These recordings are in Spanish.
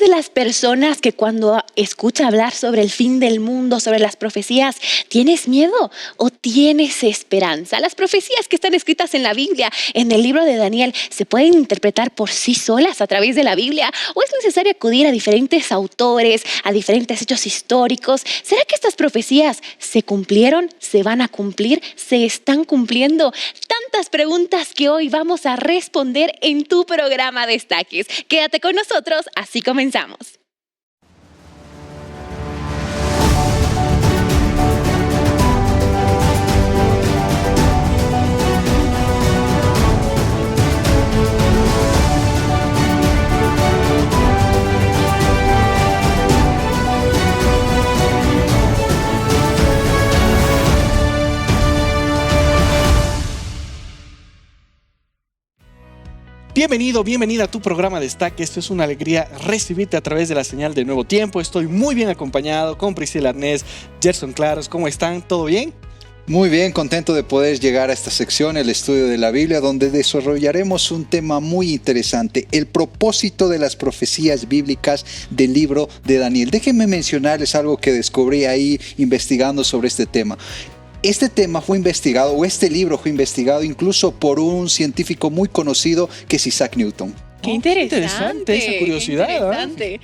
de las personas que cuando escucha hablar sobre el fin del mundo, sobre las profecías, tienes miedo o tienes esperanza? Las profecías que están escritas en la Biblia, en el libro de Daniel, ¿se pueden interpretar por sí solas a través de la Biblia? ¿O es necesario acudir a diferentes autores, a diferentes hechos históricos? ¿Será que estas profecías se cumplieron, se van a cumplir, se están cumpliendo? Tantas preguntas que hoy vamos a responder en tu programa Destaques. Quédate con nosotros, así comenzamos. Bienvenido, bienvenida a tu programa Destaque. Esto es una alegría recibirte a través de la señal de Nuevo Tiempo. Estoy muy bien acompañado con Priscila Arnés, Gerson Claros. ¿Cómo están? ¿Todo bien? Muy bien, contento de poder llegar a esta sección, el estudio de la Biblia, donde desarrollaremos un tema muy interesante, el propósito de las profecías bíblicas del libro de Daniel. Déjenme mencionarles algo que descubrí ahí investigando sobre este tema. Este tema fue investigado, o este libro fue investigado incluso por un científico muy conocido que es Isaac Newton. Qué interesante esa curiosidad. Qué interesante.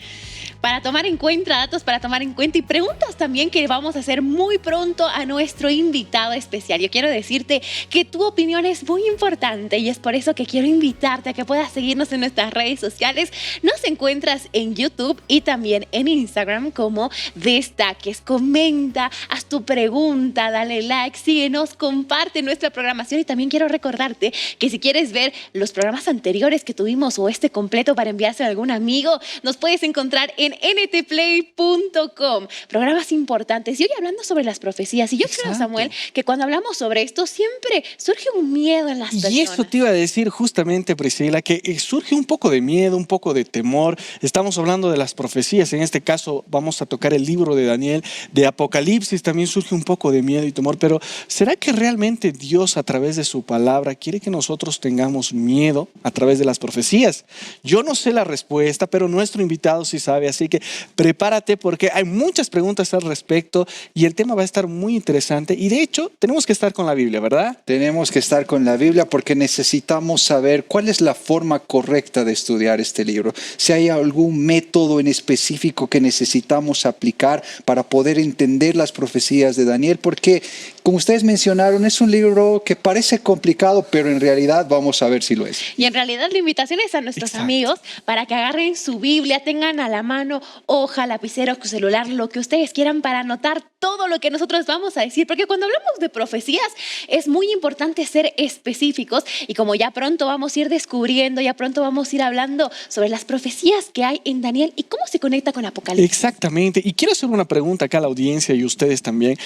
Para tomar en cuenta, datos para tomar en cuenta y preguntas también que vamos a hacer muy pronto a nuestro invitado especial. Yo quiero decirte que tu opinión es muy importante y es por eso que quiero invitarte a que puedas seguirnos en nuestras redes sociales. Nos encuentras en YouTube y también en Instagram como Destaques. Comenta, haz tu pregunta, dale like, síguenos, comparte nuestra programación y también quiero recordarte que si quieres ver los programas anteriores que tuvimos o este completo para enviarse a algún amigo, nos puedes encontrar en ntplay.com. Programas importantes. Y hoy hablando sobre las profecías. Y yo creo, Samuel, que cuando hablamos sobre esto siempre surge un miedo en las personas. Y eso te iba a decir justamente, Priscila, que surge un poco de miedo, un poco de temor. Estamos hablando de las profecías. En este caso vamos a tocar el libro de Daniel, de Apocalipsis. También surge un poco de miedo y temor. Pero ¿será que realmente Dios a través de su palabra quiere que nosotros tengamos miedo a través de las profecías? Yo no sé la respuesta, pero nuestro invitado sí sabe. Así que prepárate porque hay muchas preguntas al respecto y el tema va a estar muy interesante. Y de hecho, tenemos que estar con la Biblia, ¿verdad? Tenemos que estar con la Biblia porque necesitamos saber cuál es la forma correcta de estudiar este libro. Si hay algún método en específico que necesitamos aplicar para poder entender las profecías de Daniel, porque, como ustedes mencionaron, es un libro que parece complicado, pero en realidad vamos a ver si lo es. Y en realidad la invitación es a nuestros amigos para que agarren su Biblia, tengan a la mano hoja, lapicero, celular, lo que ustedes quieran para anotar todo lo que nosotros vamos a decir, porque cuando hablamos de profecías es muy importante ser específicos y como ya pronto vamos a ir descubriendo, ya pronto vamos a ir hablando sobre las profecías que hay en Daniel y cómo se conecta con Apocalipsis. Exactamente, y quiero hacer una pregunta acá a la audiencia y ustedes también.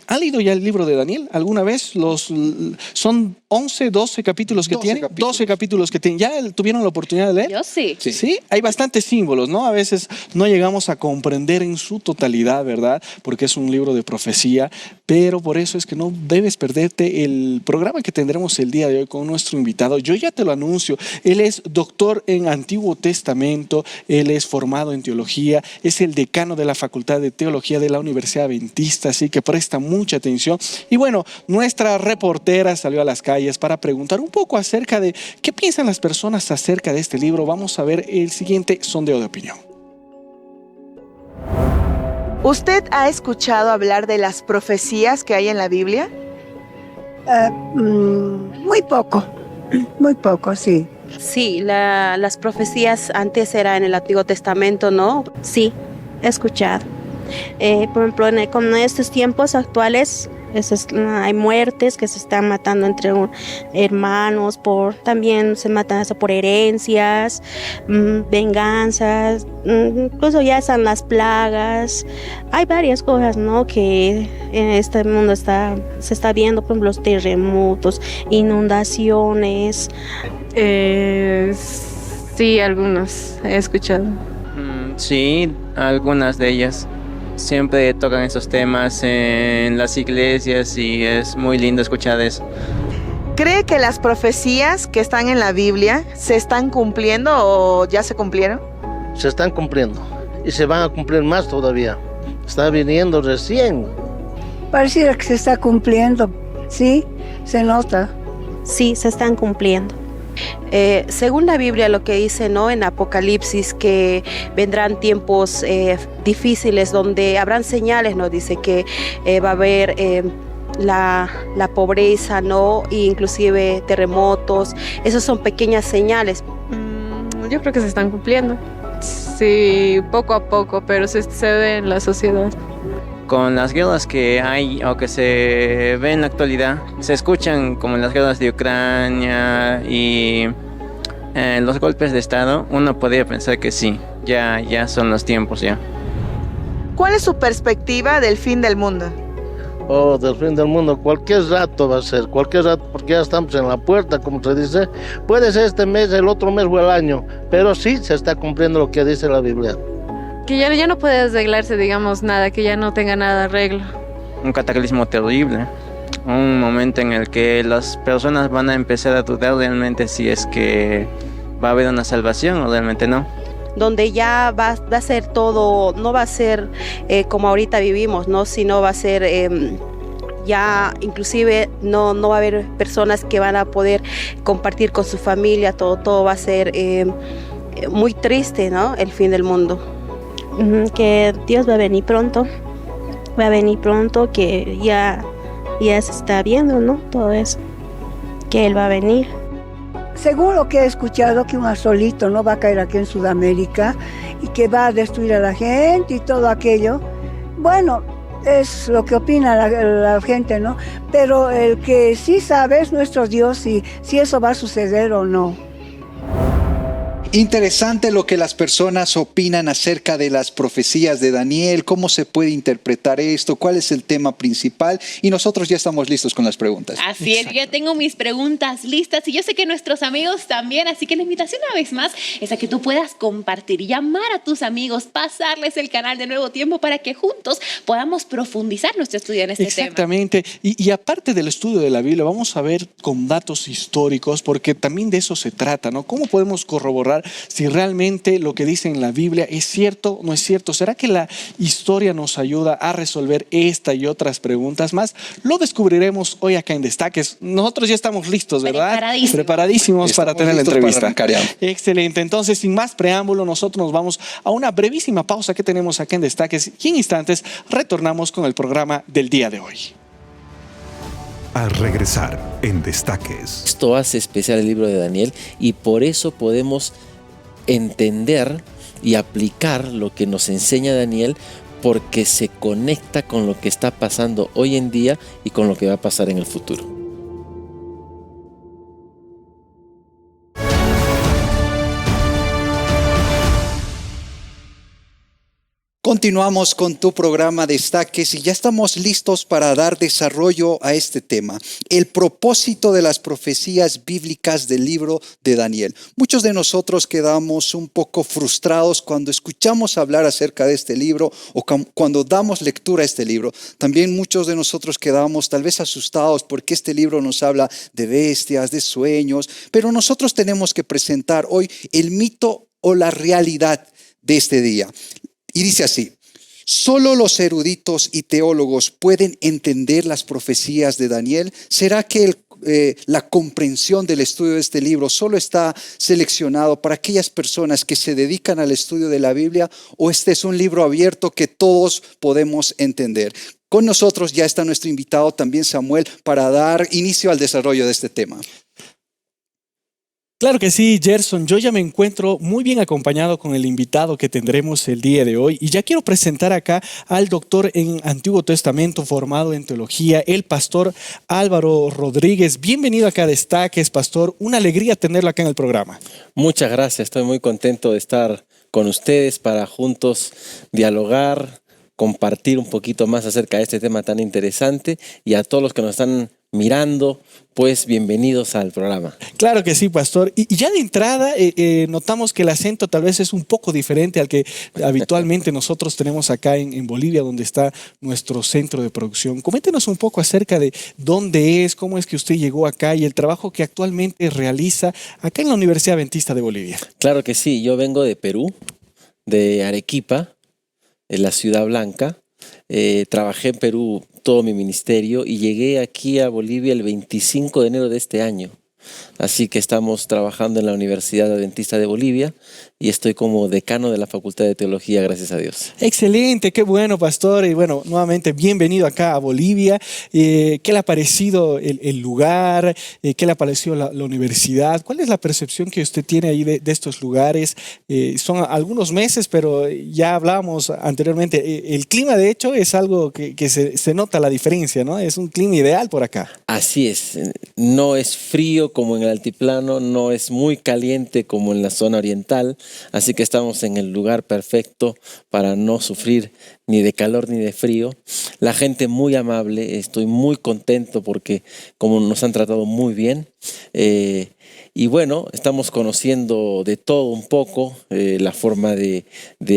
¿Han leído ya el libro de Daniel alguna vez? Son 11, 12 capítulos que tiene. 12 capítulos que tiene. ¿Ya tuvieron la oportunidad de leer? Yo sí. Sí, hay bastantes símbolos, ¿no? A veces no llegamos a comprender en su totalidad, ¿verdad? Porque es un libro de profecía, pero por eso es que no debes perderte el programa que tendremos el día de hoy con nuestro invitado. Yo ya te lo anuncio, él es doctor en Antiguo Testamento, él es formado en teología, es el decano de la Facultad de Teología de la Universidad Adventista, así que presta mucha atención. Y bueno, nuestra reportera salió a las calles para preguntar un poco acerca de qué piensan las personas acerca de este libro. Vamos a ver el siguiente sondeo de opinión. ¿Usted ha escuchado hablar de las profecías que hay en la Biblia? Muy poco, sí. Sí, las profecías antes era en el Antiguo Testamento, ¿no? Sí, he escuchado. Por ejemplo, con estos tiempos actuales hay muertes que se están matando entre hermanos, también se matan hasta por herencias, venganzas, incluso ya están las plagas. Hay varias cosas, ¿no?, que en este mundo se está viendo, por ejemplo, los terremotos, inundaciones. Sí, algunos he escuchado. Sí, algunas de ellas. Siempre tocan esos temas en las iglesias y es muy lindo escuchar eso. ¿Cree que las profecías que están en la Biblia se están cumpliendo o ya se cumplieron? se están cumpliendo y se van a cumplir más todavía. Está viniendo recién. Pareciera que se está cumpliendo, ¿sí? Se nota. Sí, se están cumpliendo. Según la Biblia, lo que dice, ¿no?, en Apocalipsis, que vendrán tiempos difíciles donde habrán señales, ¿no? Dice que va a haber la pobreza, ¿no? E inclusive terremotos. Esas son pequeñas señales. Yo creo que se están cumpliendo. Sí, poco a poco, pero se ve en la sociedad. Con las guerras que hay o que se ven en la actualidad, se escuchan como en las guerras de Ucrania y los golpes de Estado, uno podría pensar que sí, ya son los tiempos ya. ¿Cuál es su perspectiva del fin del mundo? Oh, del fin del mundo, cualquier rato va a ser, cualquier rato, porque ya estamos en la puerta, como se dice. Puede ser este mes, el otro mes o el año, pero sí se está cumpliendo lo que dice la Biblia. Que ya no puede arreglarse, digamos, nada, que ya no tenga nada de arreglo. Un cataclismo terrible, un momento en el que las personas van a empezar a dudar realmente si es que va a haber una salvación o realmente no. Donde ya va a ser todo, no va a ser como ahorita vivimos, ¿no? Sino va a ser ya inclusive no va a haber personas que van a poder compartir con su familia, todo va a ser muy triste, ¿no? El fin del mundo. Que Dios va a venir pronto, que ya se está viendo, ¿no? Todo eso, que Él va a venir. Según lo que he escuchado, que un asolito no va a caer aquí en Sudamérica y que va a destruir a la gente y todo aquello. Bueno, es lo que opina la gente, ¿no? Pero el que sí sabe es nuestro Dios si eso va a suceder o no. Interesante lo que las personas opinan acerca de las profecías de Daniel, cómo se puede interpretar esto, cuál es el tema principal, y nosotros ya estamos listos con las preguntas. Así es, yo ya tengo mis preguntas listas y yo sé que nuestros amigos también, así que la invitación una vez más es a que tú puedas compartir, llamar a tus amigos, pasarles el canal de Nuevo Tiempo para que juntos podamos profundizar nuestro estudio en este tema. Exactamente, y aparte del estudio de la Biblia, vamos a ver con datos históricos, porque también de eso se trata, ¿no? ¿Cómo podemos corroborar si realmente lo que dice en la Biblia es cierto o no es cierto? ¿Será que la historia nos ayuda a resolver esta y otras preguntas más? Lo descubriremos hoy acá en Destaques. Nosotros ya estamos listos, ¿verdad? Preparadísimos para tener la entrevista. Excelente. Entonces, sin más preámbulo, nosotros nos vamos a una brevísima pausa que tenemos acá en Destaques y en instantes retornamos con el programa del día de hoy. Al regresar en Destaques. Esto hace especial el libro de Daniel y por eso podemos entender y aplicar lo que nos enseña Daniel, porque se conecta con lo que está pasando hoy en día y con lo que va a pasar en el futuro. Continuamos con tu programa Destaques y ya estamos listos para dar desarrollo a este tema, el propósito de las profecías bíblicas del libro de Daniel. Muchos de nosotros quedamos un poco frustrados cuando escuchamos hablar acerca de este libro o cuando damos lectura a este libro. También muchos de nosotros quedamos tal vez asustados porque este libro nos habla de bestias, de sueños, pero nosotros tenemos que presentar hoy el mito o la realidad de este día. Y dice así: ¿solo los eruditos y teólogos pueden entender las profecías de Daniel? ¿Será que la comprensión del estudio de este libro solo está seleccionado para aquellas personas que se dedican al estudio de la Biblia? ¿O este es un libro abierto que todos podemos entender? Con nosotros ya está nuestro invitado también, Samuel, para dar inicio al desarrollo de este tema. Claro que sí, Gerson. Yo ya me encuentro muy bien acompañado con el invitado que tendremos el día de hoy. Y ya quiero presentar acá al doctor en Antiguo Testamento, formado en teología, el pastor Álvaro Rodríguez. Bienvenido acá a Destaques, pastor. Una alegría tenerlo acá en el programa. Muchas gracias. Estoy muy contento de estar con ustedes para juntos dialogar, compartir un poquito más acerca de este tema tan interesante, y a todos los que nos están mirando, pues bienvenidos al programa. Claro que sí, pastor. Y ya de entrada notamos que el acento tal vez es un poco diferente al que habitualmente nosotros tenemos acá en Bolivia, donde está nuestro centro de producción. Coméntenos un poco acerca de dónde es, cómo es que usted llegó acá y el trabajo que actualmente realiza acá en la Universidad Adventista de Bolivia. Claro que sí, yo vengo de Perú. de Arequipa, en la Ciudad Blanca. Trabajé en Perú todo mi ministerio y llegué aquí a Bolivia el 25 de enero de este año. Así que estamos trabajando en la Universidad Adventista de Bolivia y estoy como decano de la Facultad de Teología, gracias a Dios. Excelente, qué bueno, pastor. Y bueno, nuevamente bienvenido acá a Bolivia. ¿Qué le ha parecido el lugar? ¿Qué le ha parecido la universidad? ¿Cuál es la percepción que usted tiene ahí de estos lugares? Son algunos meses, pero ya hablábamos anteriormente. El clima, de hecho, es algo que se nota la diferencia, ¿no? Es un clima ideal por acá. Así es, no es frío como en el altiplano, no es muy caliente como en la zona oriental, así que estamos en el lugar perfecto para no sufrir ni de calor ni de frío. La gente muy amable, estoy muy contento porque como nos han tratado muy bien. Y bueno, estamos conociendo de todo un poco, la forma de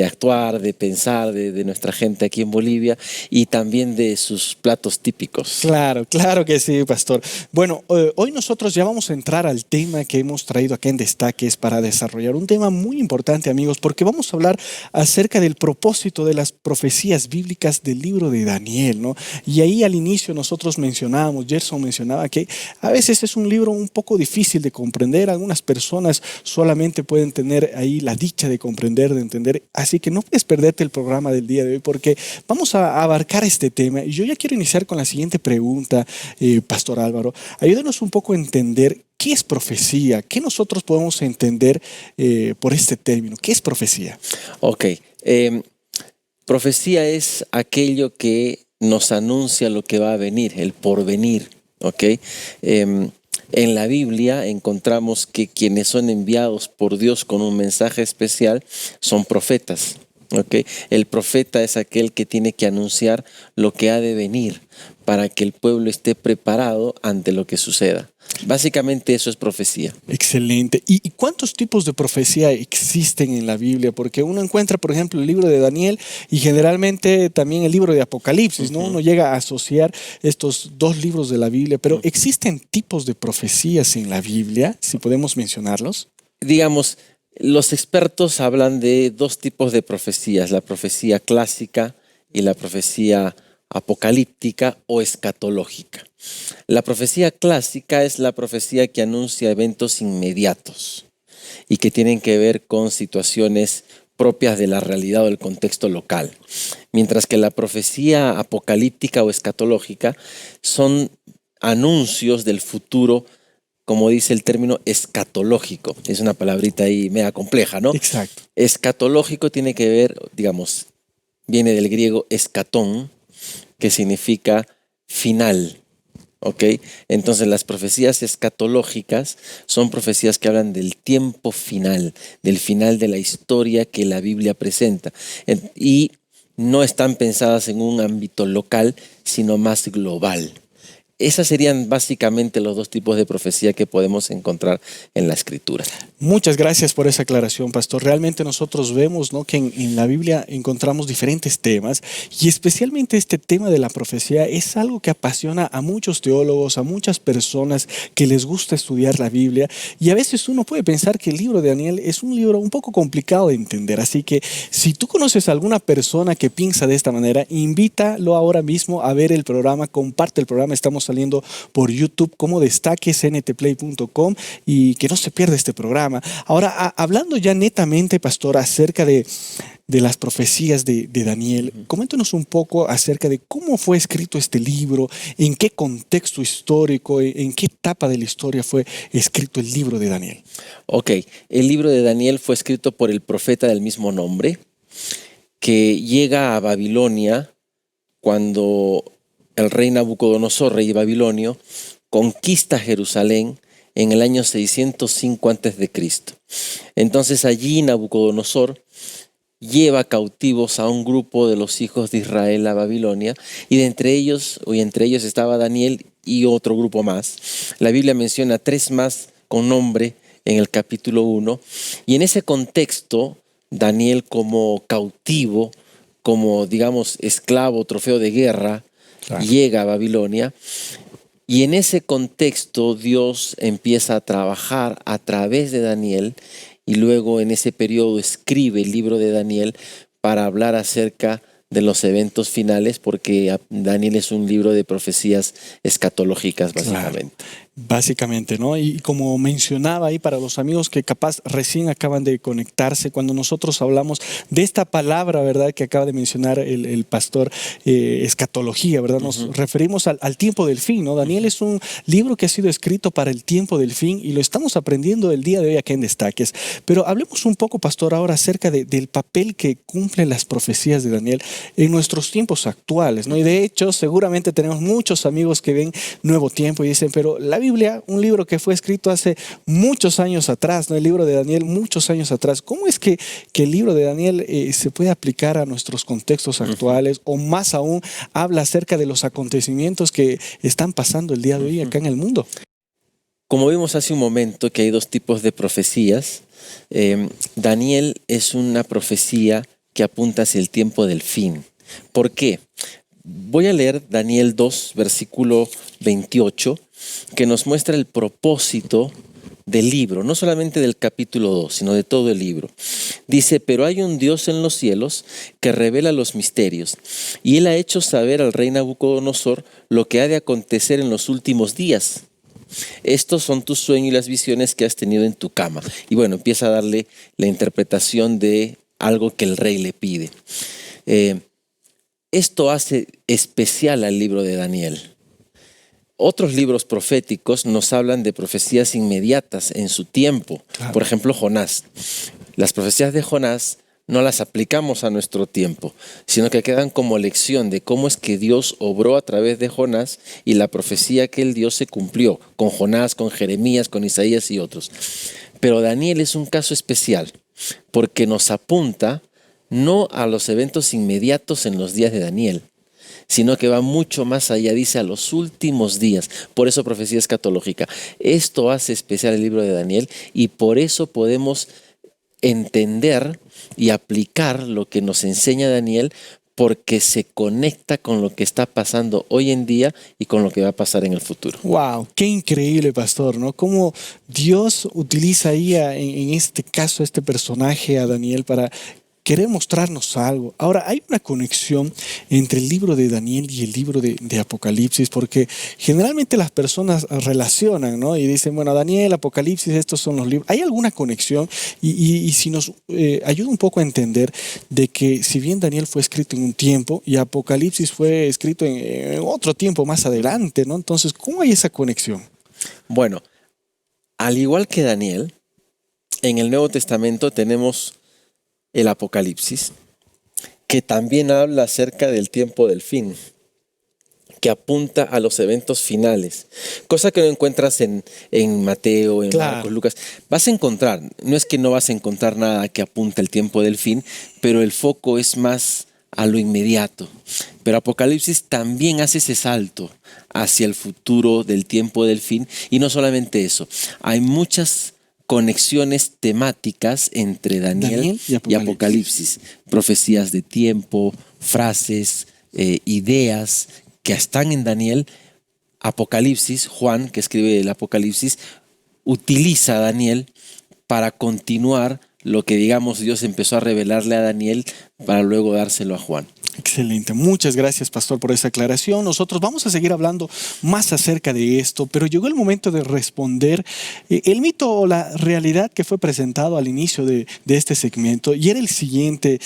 actuar, de pensar de nuestra gente aquí en Bolivia y también de sus platos típicos. Claro, claro que sí, pastor. Bueno, hoy nosotros ya vamos a entrar al tema que hemos traído acá en Destaques para desarrollar un tema muy importante, amigos, porque vamos a hablar acerca del propósito de las profecías bíblicas del libro de Daniel, ¿no? Y ahí al inicio nosotros mencionábamos, Gerson mencionaba que a veces es un libro un poco difícil de comprender. Algunas personas solamente pueden tener ahí la dicha de comprender, de entender. Así que no puedes perderte el programa del día de hoy porque vamos a abarcar este tema. Y yo ya quiero iniciar con la siguiente pregunta, Pastor Álvaro. Ayúdenos un poco a entender qué es profecía, qué nosotros podemos entender por este término. ¿Qué es profecía? Ok. Profecía es aquello que nos anuncia lo que va a venir, el porvenir. ¿Ok? En la Biblia encontramos que quienes son enviados por Dios con un mensaje especial son profetas. ¿Okay? El profeta es aquel que tiene que anunciar lo que ha de venir para que el pueblo esté preparado ante lo que suceda. Básicamente eso es profecía. Excelente. ¿Y cuántos tipos de profecía existen en la Biblia? Porque uno encuentra, por ejemplo, el libro de Daniel y generalmente también el libro de Apocalipsis, ¿no? Uno llega a asociar estos dos libros de la Biblia, pero ¿existen tipos de profecías en la Biblia? Si podemos mencionarlos. Digamos, los expertos hablan de dos tipos de profecías, la profecía clásica y la profecía apocalíptica o escatológica. La profecía clásica es la profecía que anuncia eventos inmediatos y que tienen que ver con situaciones propias de la realidad o del contexto local. Mientras que la profecía apocalíptica o escatológica son anuncios del futuro, como dice el término escatológico. Es una palabrita ahí media compleja, ¿no? Exacto. Escatológico tiene que ver, digamos, viene del griego escatón, que significa final. ¿Ok? Entonces las profecías escatológicas son profecías que hablan del tiempo final, del final de la historia que la Biblia presenta. Y no están pensadas en un ámbito local, sino más global. Esas serían básicamente los dos tipos de profecía que podemos encontrar en la Escritura. Muchas gracias por esa aclaración, pastor. Realmente nosotros vemos, ¿no?, que en la Biblia encontramos diferentes temas y especialmente este tema de la profecía es algo que apasiona a muchos teólogos, a muchas personas que les gusta estudiar la Biblia y a veces uno puede pensar que el libro de Daniel es un libro un poco complicado de entender. Así que si tú conoces a alguna persona que piensa de esta manera, invítalo ahora mismo a ver el programa, comparte el programa. Estamos saliendo por YouTube como destaquesntplay.com y que no se pierda este programa. Ahora, hablando ya netamente, pastor, acerca de las profecías de Daniel, coméntanos un poco acerca de cómo fue escrito este libro, en qué contexto histórico, en qué etapa de la historia fue escrito el libro de Daniel. Ok, el libro de Daniel fue escrito por el profeta del mismo nombre, que llega a Babilonia cuando el rey Nabucodonosor, rey babilonio, conquista Jerusalén en el año 605 a.C. Entonces allí Nabucodonosor lleva cautivos a un grupo de los hijos de Israel a Babilonia y entre ellos estaba Daniel y otro grupo más. La Biblia menciona 3 más con nombre en el capítulo 1 y en ese contexto Daniel como cautivo, como digamos esclavo, trofeo de guerra, claro, llega a Babilonia. Y en ese contexto Dios empieza a trabajar a través de Daniel y luego en ese periodo escribe el libro de Daniel para hablar acerca de los eventos finales, porque Daniel es un libro de profecías escatológicas, básicamente. Claro. Básicamente, ¿no? Y como mencionaba ahí para los amigos que capaz recién acaban de conectarse, cuando nosotros hablamos de esta palabra, ¿verdad? Que acaba de mencionar el pastor, escatología, ¿verdad? Nos referimos al tiempo del fin, ¿no? Daniel es un libro que ha sido escrito para el tiempo del fin y lo estamos aprendiendo el día de hoy aquí en Destaques. Pero hablemos un poco, pastor, ahora acerca del papel que cumplen las profecías de Daniel en nuestros tiempos actuales, ¿no? Y de hecho, seguramente tenemos muchos amigos que ven Nuevo Tiempo y dicen, pero la Biblia, un libro que fue escrito hace muchos años atrás, ¿no? El libro de Daniel, muchos años atrás. ¿Cómo es que el libro de Daniel se puede aplicar a nuestros contextos actuales? O más aún, habla acerca de los acontecimientos que están pasando el día de hoy acá en el mundo. Como vimos hace un momento que hay dos tipos de profecías, Daniel es una profecía que apunta hacia el tiempo del fin. ¿Por qué? Voy a leer Daniel 2, versículo 28, que nos muestra el propósito del libro, no solamente del capítulo 2, sino de todo el libro. Dice, pero hay un Dios en los cielos que revela los misterios, y él ha hecho saber al rey Nabucodonosor lo que ha de acontecer en los últimos días. Estos son tus sueños y las visiones que has tenido en tu cama. Y bueno, empieza a darle la interpretación de algo que el rey le pide. Esto hace especial al libro de Daniel. Otros libros proféticos nos hablan de profecías inmediatas en su tiempo. Claro. Por ejemplo, Jonás. Las profecías de Jonás no las aplicamos a nuestro tiempo, sino que quedan como lección de cómo es que Dios obró a través de Jonás y la profecía que él dio se cumplió con Jonás, con Jeremías, con Isaías y otros. Pero Daniel es un caso especial porque nos apunta no a los eventos inmediatos en los días de Daniel, sino que va mucho más allá, dice a los últimos días. Por eso profecía escatológica. Esto hace especial el libro de Daniel y por eso podemos entender y aplicar lo que nos enseña Daniel, porque se conecta con lo que está pasando hoy en día y con lo que va a pasar en el futuro. ¡Wow! ¡Qué increíble, pastor! ¿No? Cómo Dios utiliza ahí en este caso a este personaje, a Daniel, para querer mostrarnos algo. Ahora, hay una conexión entre el libro de Daniel y el libro de Apocalipsis, porque generalmente las personas relacionan, ¿no? Y dicen, bueno, Daniel, Apocalipsis, estos son los libros. ¿Hay alguna conexión? Y si nos ayuda un poco a entender de que si bien Daniel fue escrito en un tiempo y Apocalipsis fue escrito en otro tiempo más adelante, ¿no? Entonces, ¿cómo hay esa conexión? Bueno, al igual que Daniel, en el Nuevo Testamento tenemos el Apocalipsis, que también habla acerca del tiempo del fin, que apunta a los eventos finales, cosa que no encuentras en Mateo, en Marcos, Lucas. Vas a encontrar, no es que no vas a encontrar nada que apunta al tiempo del fin, pero el foco es más a lo inmediato. Pero Apocalipsis también hace ese salto hacia el futuro del tiempo del fin, y no solamente eso, hay muchas conexiones temáticas entre Daniel y Apocalipsis. Profecías de tiempo, frases, ideas que están en Daniel. Apocalipsis, Juan, que escribe el Apocalipsis, utiliza a Daniel para continuar lo que, digamos, Dios empezó a revelarle a Daniel para luego dárselo a Juan. Excelente. Muchas gracias, pastor, por esa aclaración. Nosotros vamos a seguir hablando más acerca de esto, pero llegó el momento de responder el mito o la realidad que fue presentado al inicio de este segmento, y era el siguiente,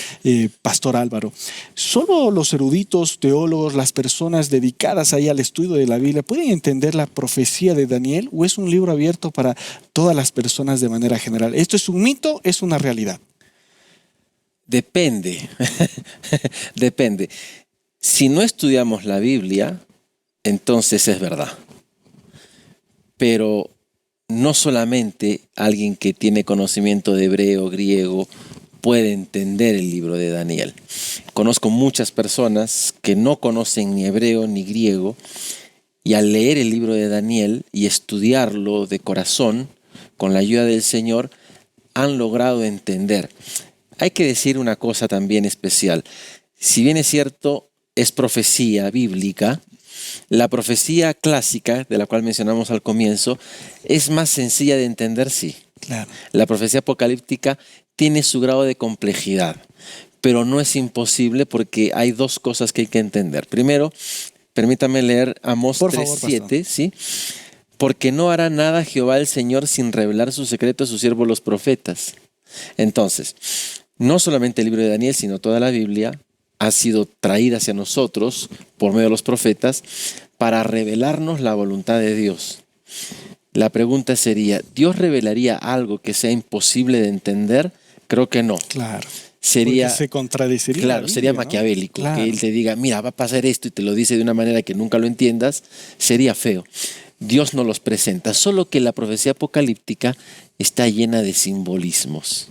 pastor Álvaro. ¿Solo los eruditos, teólogos, las personas dedicadas ahí al estudio de la Biblia pueden entender la profecía de Daniel, o es un libro abierto para todas las personas de manera general? ¿Esto es un mito? ¿Es una realidad? Depende, depende. Si no estudiamos la Biblia, entonces es verdad. Pero no solamente alguien que tiene conocimiento de hebreo, griego, puede entender el libro de Daniel. Conozco muchas personas que no conocen ni hebreo ni griego, y al leer el libro de Daniel y estudiarlo de corazón, con la ayuda del Señor, han logrado entender. Hay que decir una cosa también especial. Si bien es cierto, es profecía bíblica, la profecía clásica, de la cual mencionamos al comienzo, es más sencilla de entender, sí. Claro. La profecía apocalíptica tiene su grado de complejidad, pero no es imposible porque hay dos cosas que hay que entender. Primero, permítame leer Amós 3:7, ¿sí? Porque no hará nada Jehová el Señor sin revelar su secreto a sus siervos los profetas. Entonces, no solamente el libro de Daniel, sino toda la Biblia ha sido traída hacia nosotros por medio de los profetas para revelarnos la voluntad de Dios. La pregunta sería, ¿Dios revelaría algo que sea imposible de entender? Creo que no. Claro. Sería, porque se contradeciría. claro, Biblia, sería ¿no? maquiavélico. Claro. Que Él te diga, mira, va a pasar esto y te lo dice de una manera que nunca lo entiendas. Sería feo. Dios nos los presenta, solo que la profecía apocalíptica está llena de simbolismos.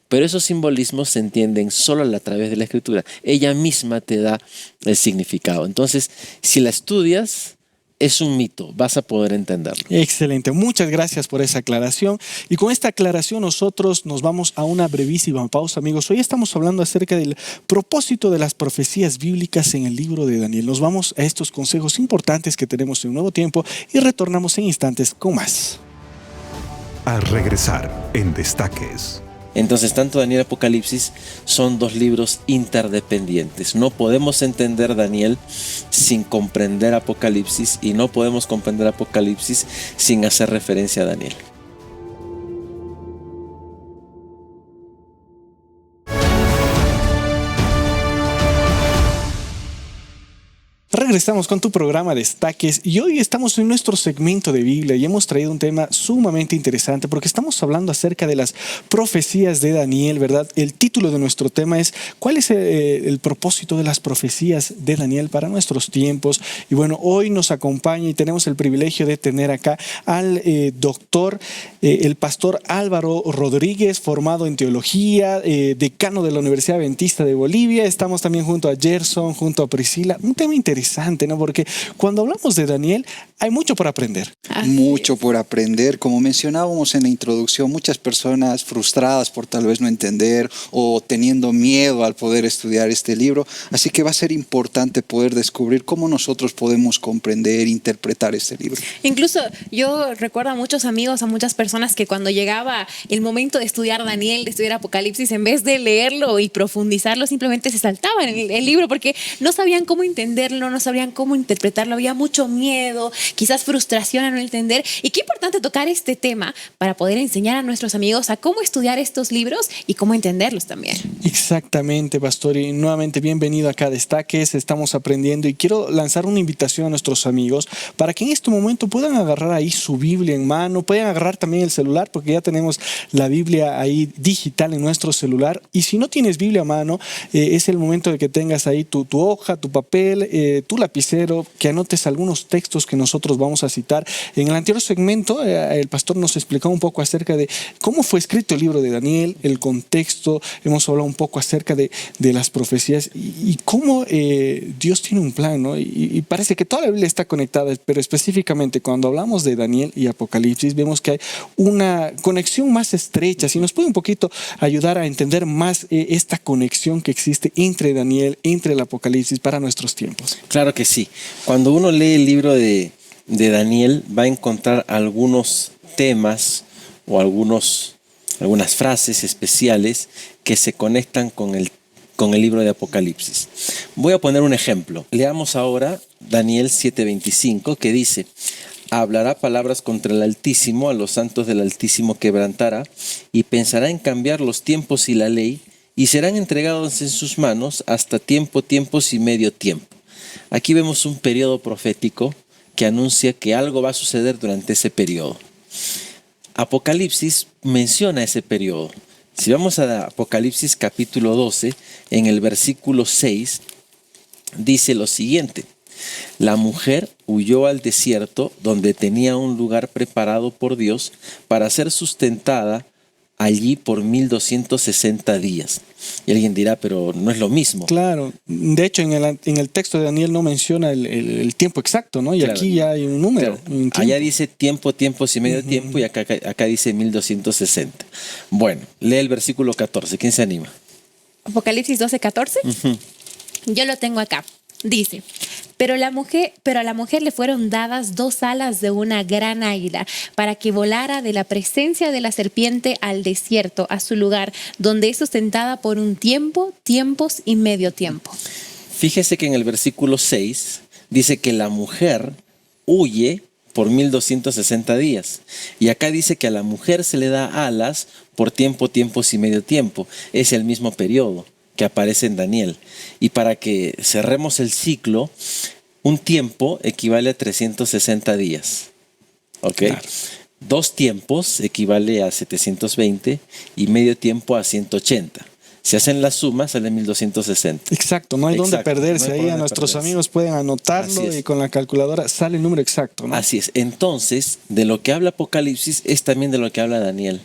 Pero esos simbolismos se entienden solo a través de la Escritura. Ella misma te da el significado. Entonces, si la estudias, es un mito, vas a poder entenderlo. Excelente, muchas gracias por esa aclaración. Y con esta aclaración nosotros nos vamos a una brevísima pausa, amigos. Hoy estamos hablando acerca del propósito de las profecías bíblicas en el libro de Daniel. Nos vamos a estos consejos importantes que tenemos en Nuevo Tiempo y retornamos en instantes con más. Al regresar en Destaques. Entonces, tanto Daniel y Apocalipsis son dos libros interdependientes. No podemos entender Daniel sin comprender Apocalipsis y no podemos comprender Apocalipsis sin hacer referencia a Daniel. Regresamos con tu programa Destaques y hoy estamos en nuestro segmento de Biblia y hemos traído un tema sumamente interesante porque estamos hablando acerca de las profecías de Daniel, ¿verdad? El título de nuestro tema es ¿cuál es el propósito de las profecías de Daniel para nuestros tiempos? Y bueno, hoy nos acompaña y tenemos el privilegio de tener acá al doctor, el pastor Álvaro Rodríguez, formado en teología, decano de la Universidad Adventista de Bolivia. Estamos también junto a Gerson, junto a Priscila. Un tema interesante, ¿no? Porque cuando hablamos de Daniel hay mucho por aprender. Mucho por aprender. Como mencionábamos en la introducción, muchas personas frustradas por tal vez no entender o teniendo miedo al poder estudiar este libro. Así que va a ser importante poder descubrir cómo nosotros podemos comprender e interpretar este libro. Incluso yo recuerdo a muchos amigos, a muchas personas que cuando llegaba el momento de estudiar Daniel, de estudiar Apocalipsis, en vez de leerlo y profundizarlo, simplemente se saltaban el libro porque no sabían cómo entenderlo, no sabían cómo interpretarlo, había mucho miedo, quizás frustración a no entender. Y qué importante tocar este tema para poder enseñar a nuestros amigos a cómo estudiar estos libros y cómo entenderlos también. Exactamente, pastor, y nuevamente bienvenido acá a Destaques. Estamos aprendiendo y quiero lanzar una invitación a nuestros amigos para que en este momento puedan agarrar ahí su Biblia en mano, puedan agarrar también el celular porque ya tenemos la Biblia ahí digital en nuestro celular. Y si no tienes Biblia a mano, es el momento de que tengas ahí tu hoja, tu papel, tu lapicero, que anotes algunos textos que nosotros vamos a citar. En el anterior segmento, el pastor nos explicó un poco acerca de cómo fue escrito el libro de Daniel, el contexto, hemos hablado un poco acerca de las profecías y cómo Dios tiene un plan, ¿no? Y parece que toda la Biblia está conectada, pero específicamente cuando hablamos de Daniel y Apocalipsis, vemos que hay una conexión más estrecha. Si nos puede un poquito ayudar a entender más esta conexión que existe entre Daniel, entre el Apocalipsis para nuestros tiempos. Claro que sí. Cuando uno lee el libro de Daniel va a encontrar algunos temas o algunas frases especiales que se conectan con el libro de Apocalipsis. Voy a poner un ejemplo. Leamos ahora Daniel 7:25 que dice: hablará palabras contra el Altísimo, a los santos del Altísimo quebrantará y pensará en cambiar los tiempos y la ley y serán entregados en sus manos hasta tiempos y medio tiempo. Aquí vemos un periodo profético que anuncia que algo va a suceder durante ese periodo. Apocalipsis menciona ese periodo. Si vamos a Apocalipsis capítulo 12, en el versículo 6, dice lo siguiente: la mujer huyó al desierto donde tenía un lugar preparado por Dios para ser sustentada allí por 1260 días. Y alguien dirá, pero no es lo mismo. Claro, de hecho en el texto de Daniel no menciona el tiempo exacto, ¿no? Y claro, aquí ya hay un número. Claro. Allá dice tiempos y medio tiempo y acá dice 1260. Bueno, lee el versículo 14. ¿Quién se anima? Apocalipsis 12:14. Yo lo tengo acá. Dice: Pero a la mujer le fueron dadas 2 alas de una gran águila para que volara de la presencia de la serpiente al desierto, a su lugar, donde es sustentada por un tiempo, tiempos y medio tiempo. Fíjese que en el versículo 6 dice que la mujer huye por 1260 días. Y acá dice que a la mujer se le da alas por tiempo, tiempos y medio tiempo. Es el mismo periodo que aparece en Daniel. Y para que cerremos el ciclo, un tiempo equivale a 360 días. ¿Ok? Claro. 2 tiempos equivale a 720 y medio tiempo a 180. Si hacen la suma, sale 1260. Exacto, no hay dónde perderse. Ahí a nuestros amigos pueden anotarlo y con la calculadora sale el número exacto, ¿no? Así es. Entonces, de lo que habla Apocalipsis es también de lo que habla Daniel.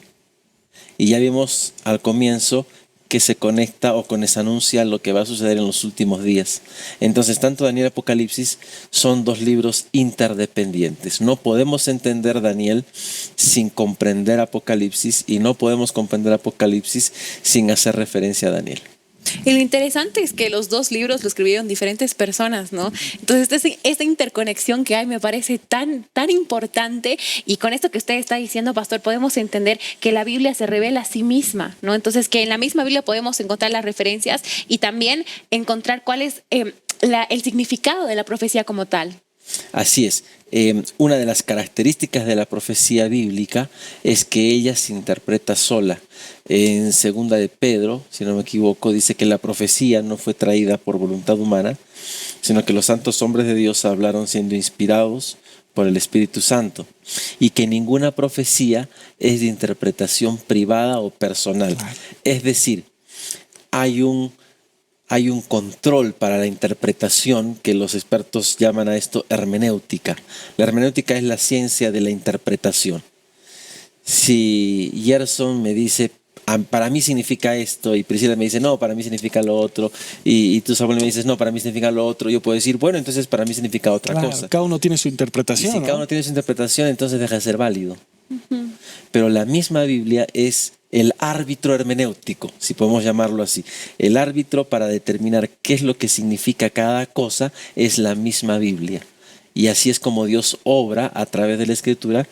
Y ya vimos al comienzo que se conecta o con esa anuncia lo que va a suceder en los últimos días. Entonces, tanto Daniel y Apocalipsis son 2 libros interdependientes. No podemos entender Daniel sin comprender Apocalipsis y no podemos comprender Apocalipsis sin hacer referencia a Daniel. Y lo interesante es que los 2 libros lo escribieron diferentes personas, ¿no? Entonces, esta interconexión que hay me parece tan importante, y con esto que usted está diciendo, pastor, podemos entender que la Biblia se revela a sí misma, ¿no? Entonces, que en la misma Biblia podemos encontrar las referencias y también encontrar cuál es el significado de la profecía como tal. Así es. Una de las características de la profecía bíblica es que ella se interpreta sola. En segunda de Pedro, si no me equivoco, dice que la profecía no fue traída por voluntad humana, sino que los santos hombres de Dios hablaron siendo inspirados por el Espíritu Santo, y que ninguna profecía es de interpretación privada o personal. Claro. Es decir, hay un control para la interpretación que los expertos llaman a esto hermenéutica. La hermenéutica es la ciencia de la interpretación. Si Gerson me dice, para mí significa esto, y Priscila me dice, no, para mí significa lo otro, y tú, Samuel, me dices, no, para mí significa lo otro, yo puedo decir, bueno, entonces para mí significa otra cosa. Cada uno tiene su interpretación. Y si cada uno tiene su interpretación, entonces deja de ser válido. Pero la misma Biblia es el árbitro hermenéutico, si podemos llamarlo así. El árbitro para determinar qué es lo que significa cada cosa es la misma Biblia. Y así es como Dios obra a través de la Escritura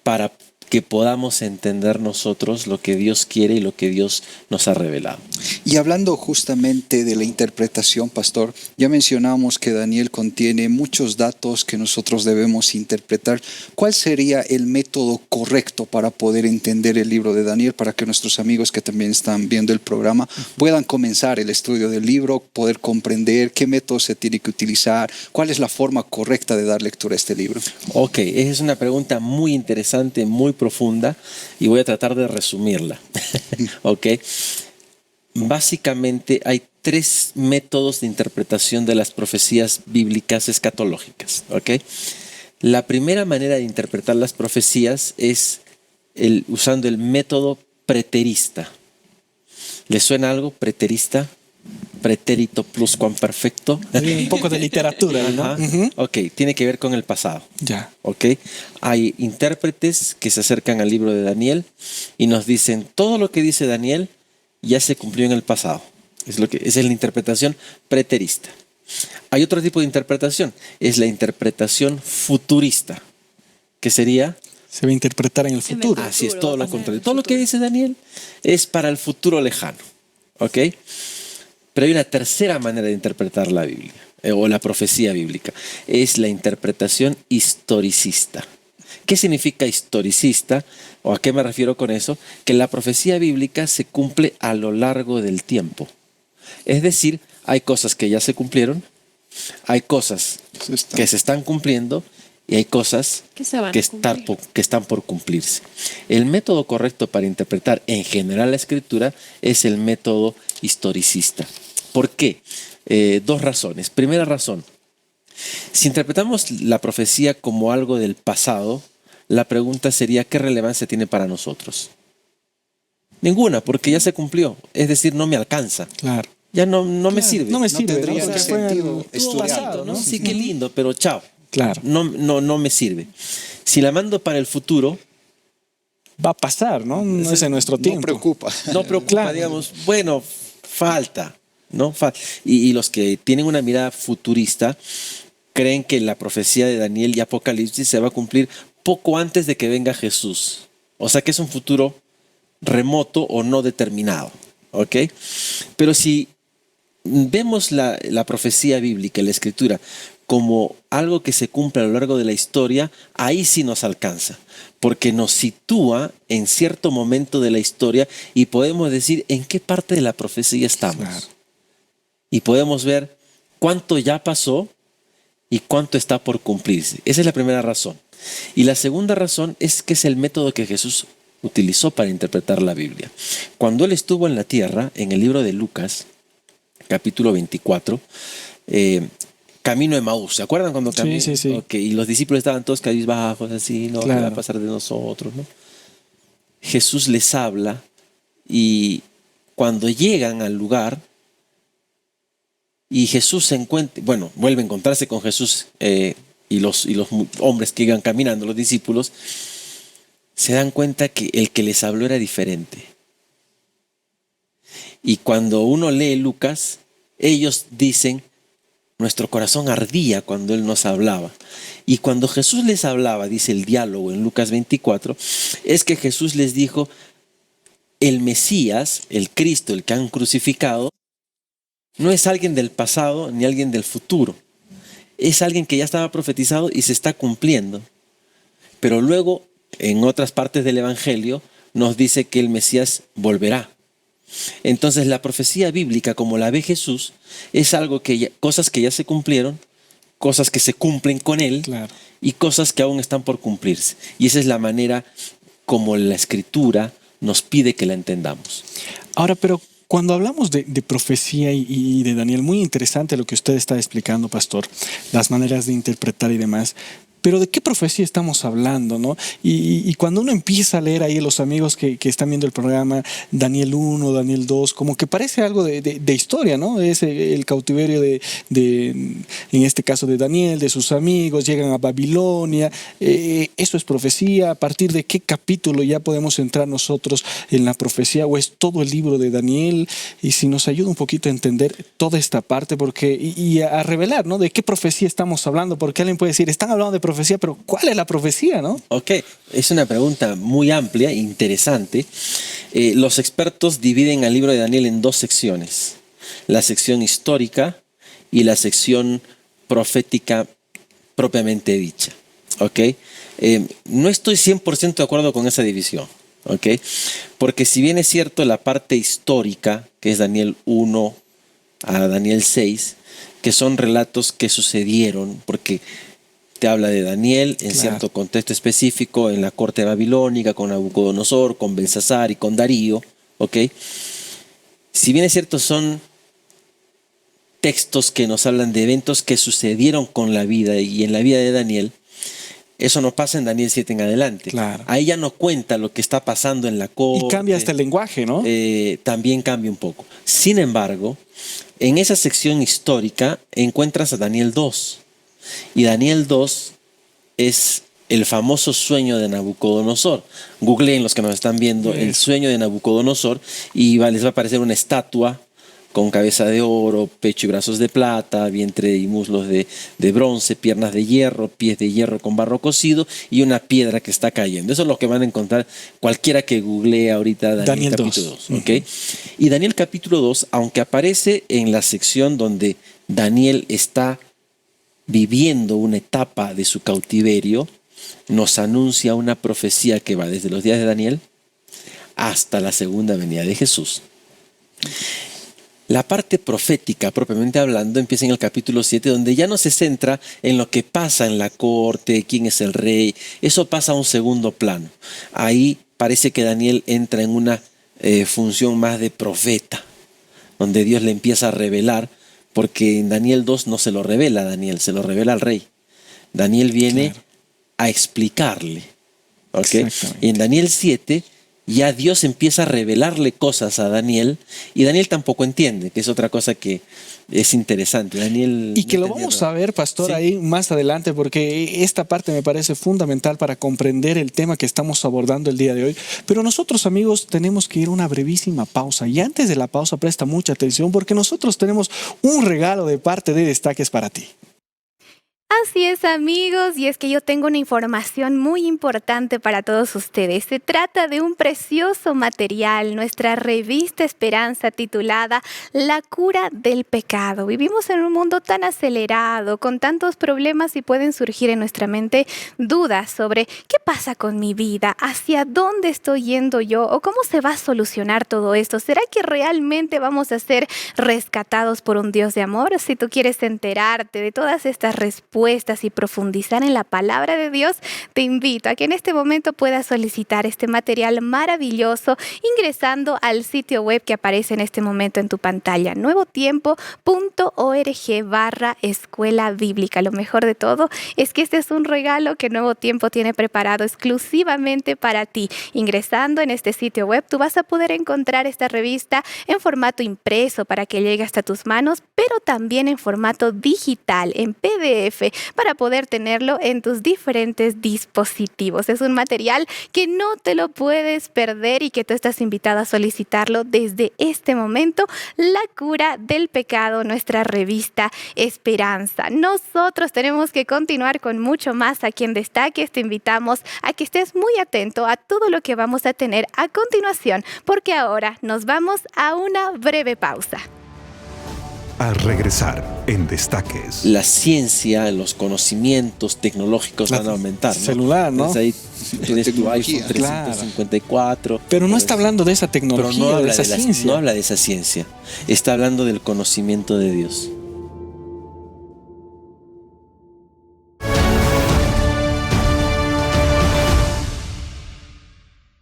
para que podamos entender nosotros lo que Dios quiere y lo que Dios nos ha revelado. Y hablando justamente de la interpretación, pastor, ya mencionamos que Daniel contiene muchos datos que nosotros debemos interpretar. ¿Cuál sería el método correcto para poder entender el libro de Daniel, para que nuestros amigos que también están viendo el programa puedan comenzar el estudio del libro, poder comprender qué método se tiene que utilizar, cuál es la forma correcta de dar lectura a este libro? Ok, esa es una pregunta muy interesante, muy profunda, y voy a tratar de resumirla. Ok. Básicamente hay 3 métodos de interpretación de las profecías bíblicas escatológicas. ¿Ok? La primera manera de interpretar las profecías es usando el método preterista. ¿Les suena algo preterista? Pretérito pluscuamperfecto. Un poco de literatura, ¿no? Ok, tiene que ver con el pasado. Ya. Ok. Hay intérpretes que se acercan al libro de Daniel y nos dicen, todo lo que dice Daniel ya se cumplió en el pasado. Esa es la interpretación preterista. Hay otro tipo de interpretación, es la interpretación futurista, que sería... Se va a interpretar en el futuro. Así es, todo lo contrario. Todo lo que dice Daniel es para el futuro lejano. ¿Ok? Pero hay una tercera manera de interpretar la Biblia, o la profecía bíblica. Es la interpretación historicista. ¿Qué significa historicista? ¿O a qué me refiero con eso? Que la profecía bíblica se cumple a lo largo del tiempo. Es decir, hay cosas que ya se cumplieron, hay cosas que se están cumpliendo y hay cosas que están por cumplirse. El método correcto para interpretar en general la Escritura es el método historicista. ¿Por qué? 2 razones. Primera razón, si interpretamos la profecía como algo del pasado, la pregunta sería, ¿qué relevancia tiene para nosotros? Ninguna, porque ya se cumplió. Es decir, no me alcanza. Claro. Ya no me sirve. No me sirve. No tendría porque sentido estuvo pasado, ¿no? Sí, qué lindo, pero chao. Claro. No me sirve. Si la mando para el futuro, va a pasar, ¿no? No es en nuestro tiempo. No preocupa. No preocupa, claro. Digamos, bueno, falta. ¿no? Y los que tienen una mirada futurista creen que la profecía de Daniel y Apocalipsis se va a cumplir poco antes de que venga Jesús. O sea que es un futuro remoto o no determinado, ¿ok? Pero si vemos la profecía bíblica, la escritura, como algo que se cumple a lo largo de la historia, ahí sí nos alcanza, porque nos sitúa en cierto momento de la historia y podemos decir en qué parte de la profecía estamos. Claro. Y podemos ver cuánto ya pasó y cuánto está por cumplirse. Esa es la primera razón. Y la segunda razón es que es el método que Jesús utilizó para interpretar la Biblia. Cuando Él estuvo en la tierra, en el libro de Lucas, capítulo 24, camino de Emaús. ¿Se acuerdan cuando caminó? Sí. Okay. Y los discípulos estaban todos cabizbajos, así, ¿no? Claro. ¿Qué va a pasar de nosotros, no? Jesús les habla y cuando llegan al lugar y Jesús se encuentra, bueno, vuelve a encontrarse con Jesús y los hombres que iban caminando, los discípulos, se dan cuenta que el que les habló era diferente. Y cuando uno lee Lucas, ellos dicen, nuestro corazón ardía cuando Él nos hablaba. Y cuando Jesús les hablaba, dice el diálogo en Lucas 24, es que Jesús les dijo, el Mesías, el Cristo, el que han crucificado, no es alguien del pasado ni alguien del futuro. Es alguien que ya estaba profetizado y se está cumpliendo. Pero luego, en otras partes del Evangelio, nos dice que el Mesías volverá. Entonces la profecía bíblica, como la ve Jesús, es algo que cosas que ya se cumplieron, cosas que se cumplen con Él, claro, y cosas que aún están por cumplirse. Y esa es la manera como la Escritura nos pide que la entendamos. Ahora, pero cuando hablamos de profecía y de Daniel, muy interesante lo que usted está explicando, pastor, las maneras de interpretar y demás. Pero ¿de qué profecía estamos hablando, no? Y cuando uno empieza a leer ahí los amigos que están viendo el programa, Daniel 1, Daniel 2, como que parece algo de historia, ¿no? Es el cautiverio en este caso de Daniel, de sus amigos, llegan a Babilonia. ¿Eso es profecía? ¿A partir de qué capítulo ya podemos entrar nosotros en la profecía? ¿O es todo el libro de Daniel? Y si nos ayuda un poquito a entender toda esta parte y a revelar, ¿no? ¿De qué profecía estamos hablando? Porque alguien puede decir, están hablando de profecía, pero ¿cuál es la profecía, no? Ok, es una pregunta muy amplia, interesante. Los expertos dividen al libro de Daniel en dos secciones, la sección histórica y la sección profética propiamente dicha. Ok, no estoy 100% de acuerdo con esa división. Ok, porque si bien es cierto la parte histórica, que es Daniel 1 a Daniel 6, que son relatos que sucedieron, porque te habla de Daniel en cierto contexto específico, en la corte babilónica, con Nabucodonosor, con Belsasar y con Darío, ¿ok? Si bien es cierto, son textos que nos hablan de eventos que sucedieron con la vida y en la vida de Daniel, eso no pasa en Daniel 7 en adelante. Claro. Ahí ya no cuenta lo que está pasando en la corte. Y cambia hasta el lenguaje, ¿no? También cambia un poco. Sin embargo, en esa sección histórica encuentras a Daniel 2. Y Daniel 2 es el famoso sueño de Nabucodonosor. Googleen los que nos están viendo el sueño de Nabucodonosor y les va a aparecer una estatua con cabeza de oro, pecho y brazos de plata, vientre y muslos de bronce, piernas de hierro, pies de hierro con barro cocido y una piedra que está cayendo. Eso es lo que van a encontrar cualquiera que googlee ahorita Daniel capítulo 2. ¿Okay? Y Daniel capítulo 2, aunque aparece en la sección donde Daniel está viviendo una etapa de su cautiverio, nos anuncia una profecía que va desde los días de Daniel hasta la segunda venida de Jesús. La parte profética, propiamente hablando, empieza en el capítulo 7, donde ya no se centra en lo que pasa en la corte, quién es el rey. Eso pasa a un segundo plano. Ahí parece que Daniel entra en una función más de profeta, donde Dios le empieza a revelar, porque en Daniel 2 no se lo revela a Daniel, se lo revela al rey. Daniel viene a explicarle. ¿Okay? Y en Daniel 7 ya Dios empieza a revelarle cosas a Daniel y Daniel tampoco entiende, que es otra cosa que es interesante. Daniel Y que no lo entendía vamos nada. a ver, pastor, Sí. ahí más adelante, porque esta parte me parece fundamental para comprender el tema que estamos abordando el día de hoy. Pero nosotros, amigos, tenemos que ir a una brevísima pausa. Y antes de la pausa, presta mucha atención, porque nosotros tenemos un regalo de parte de Destaques para ti. Así es, amigos, y es que yo tengo una información muy importante para todos ustedes. Se trata de un precioso material, nuestra revista Esperanza titulada La cura del pecado. Vivimos en un mundo tan acelerado, con tantos problemas y pueden surgir en nuestra mente dudas sobre qué pasa con mi vida, hacia dónde estoy yendo yo o cómo se va a solucionar todo esto. ¿Será que realmente vamos a ser rescatados por un Dios de amor? Si tú quieres enterarte de todas estas respuestas y profundizar en la palabra de Dios, te invito a que en este momento puedas solicitar este material maravilloso ingresando al sitio web que aparece en este momento en tu pantalla, nuevotiempo.org/escuela bíblica. Lo mejor de todo es que este es un regalo que Nuevo Tiempo tiene preparado exclusivamente para ti. Ingresando en este sitio web, tú vas a poder encontrar esta revista en formato impreso para que llegue hasta tus manos, pero también en formato digital, en PDF, para poder tenerlo en tus diferentes dispositivos. Es un material que no te lo puedes perder y que tú estás invitado a solicitarlo desde este momento. La cura del pecado, nuestra revista Esperanza. Nosotros tenemos que continuar con mucho más aquí en Destaques. Te invitamos a que estés muy atento a todo lo que vamos a tener a continuación, porque ahora nos vamos a una breve pausa. Al regresar en Destaques. La ciencia, los conocimientos tecnológicos van a aumentar, ¿no? Celular, ¿no? Entonces ahí tienes tu tecnología. iPhone 354. Pero no está hablando de esa Pero tecnología, no de habla esa de, ciencia. no habla de esa ciencia. Está hablando del conocimiento de Dios.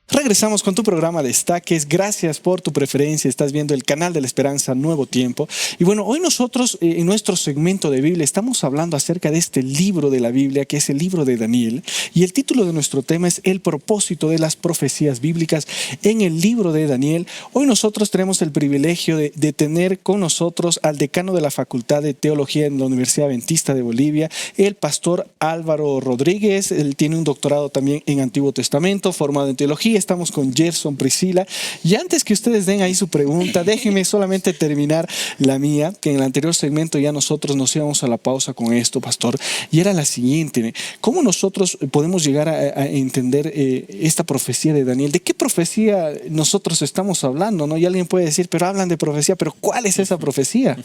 Regresamos con tu programa Destaques. Gracias por tu preferencia. Estás viendo el canal de la Esperanza Nuevo Tiempo. Y bueno, hoy nosotros en nuestro segmento de Biblia estamos hablando acerca de este libro de la Biblia, que es el libro de Daniel. Y el título de nuestro tema es El propósito de las profecías bíblicas en el libro de Daniel. Hoy nosotros tenemos el privilegio de tener con nosotros al decano de la Facultad de Teología en la Universidad Adventista de Bolivia, el pastor Álvaro Rodríguez. Él tiene un doctorado también en Antiguo Testamento, formado en teología. Estamos con Gerson Priscila. Y antes que ustedes den ahí su pregunta, déjenme solamente terminar la mía, que en el anterior segmento ya nosotros nos íbamos a la pausa con esto, pastor, y era la siguiente: ¿cómo nosotros podemos llegar a entender esta profecía de Daniel? ¿De qué profecía nosotros estamos hablando? ¿No? Y alguien puede decir, pero hablan de profecía, pero ¿cuál es esa profecía?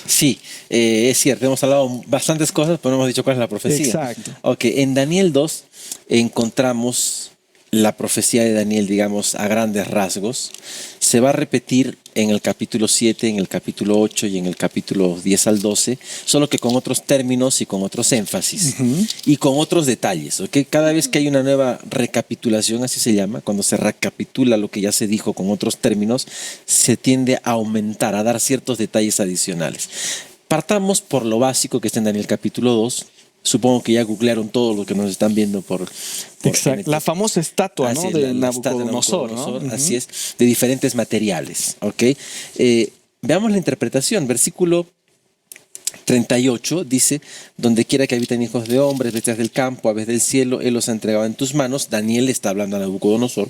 Sí, es cierto, hemos hablado bastantes cosas, pero no hemos dicho cuál es la profecía. Exacto. Ok, en Daniel 2 encontramos la profecía de Daniel, digamos, a grandes rasgos. Se va a repetir en el capítulo 7, en el capítulo 8 y en el capítulo 10 al 12, solo que con otros términos y con otros énfasis y con otros detalles. ¿Okay? Cada vez que hay una nueva recapitulación, así se llama, cuando se recapitula lo que ya se dijo con otros términos, se tiende a aumentar, a dar ciertos detalles adicionales. Partamos por lo básico que está en Daniel capítulo 2. Supongo que ya googlearon todo lo que nos están viendo por Exacto. La famosa estatua, ¿no? es, de la estatua de Nabucodonosor, Nabucodonosor, ¿no? así es, de diferentes materiales. ¿Okay? Veamos la interpretación. Versículo 38 dice: donde quiera que habiten hijos de hombres, bestias del campo, aves del cielo, él los ha entregado en tus manos. Daniel está hablando a Nabucodonosor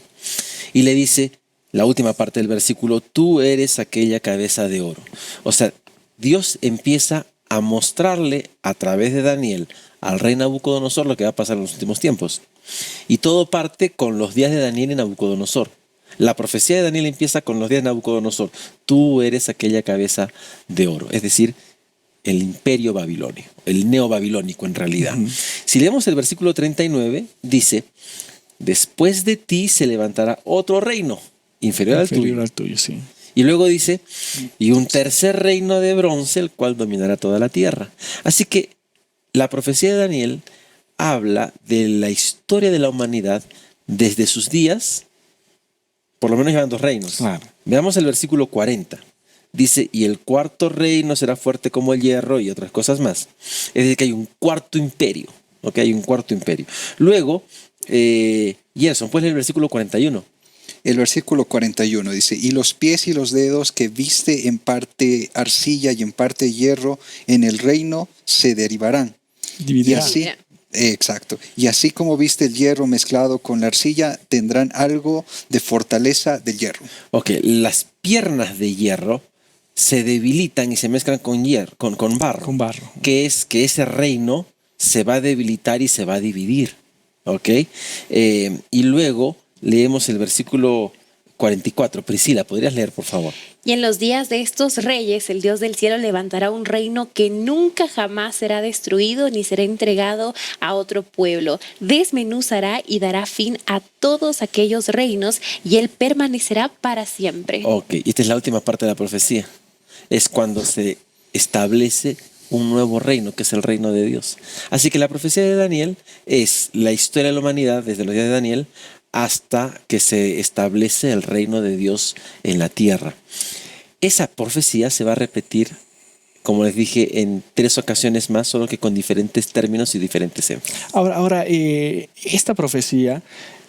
y le dice, la última parte del versículo, tú eres aquella cabeza de oro. O sea, Dios empieza a mostrarle a través de Daniel al rey Nabucodonosor lo que va a pasar en los últimos tiempos. Y todo parte con los días de Daniel y Nabucodonosor. La profecía de Daniel empieza con los días de Nabucodonosor. Tú eres aquella cabeza de oro. Es decir, el imperio babilonio, el neobabilónico en realidad. Si leemos el versículo 39, dice, después de ti se levantará otro reino, inferior al tuyo. Sí. Y luego dice, y un tercer reino de bronce, el cual dominará toda la tierra. Así que la profecía de Daniel habla de la historia de la humanidad desde sus días, por lo menos llevan dos reinos. Claro. Veamos el versículo 40. Dice, y el cuarto reino será fuerte como el hierro y otras cosas más. Es decir, que hay un cuarto imperio. ¿Okay? Hay un cuarto imperio. Luego, Gerson, pues el versículo 41. el versículo 41 dice, y los pies y los dedos que viste en parte arcilla y en parte hierro en el reino se derivarán. Dividirá. Y así, exacto. Y así como viste el hierro mezclado con la arcilla, tendrán algo de fortaleza del hierro. Ok, las piernas de hierro se debilitan y se mezclan con hierro, con barro. Con barro. Que es que ese reino se va a debilitar y se va a dividir. ¿Ok? Y luego leemos el versículo 44. Priscila, ¿podrías leer, por favor? Y en los días de estos reyes, el Dios del cielo levantará un reino que nunca jamás será destruido ni será entregado a otro pueblo. Desmenuzará y dará fin a todos aquellos reinos y él permanecerá para siempre. Ok, y esta es la última parte de la profecía. Es cuando se establece un nuevo reino, que es el reino de Dios. Así que la profecía de Daniel es la historia de la humanidad desde los días de Daniel hasta que se establece el reino de Dios en la tierra. Esa profecía se va a repetir, como les dije, en 3 ocasiones más, solo que con diferentes términos y diferentes énfasis. Ahora, esta profecía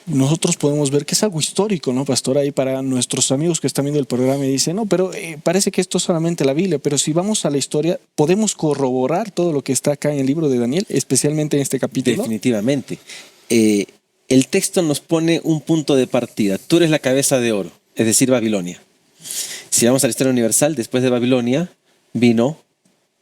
nosotros podemos ver que es algo histórico, ¿no, pastor? Ahí para nuestros amigos que están viendo el programa y dicen, no, pero parece que esto es solamente la Biblia, pero si vamos a la historia, podemos corroborar todo lo que está acá en el libro de Daniel, especialmente en este capítulo. Definitivamente. El texto nos pone un punto de partida. Tú eres la cabeza de oro, es decir, Babilonia. Si vamos a la historia universal, después de Babilonia vino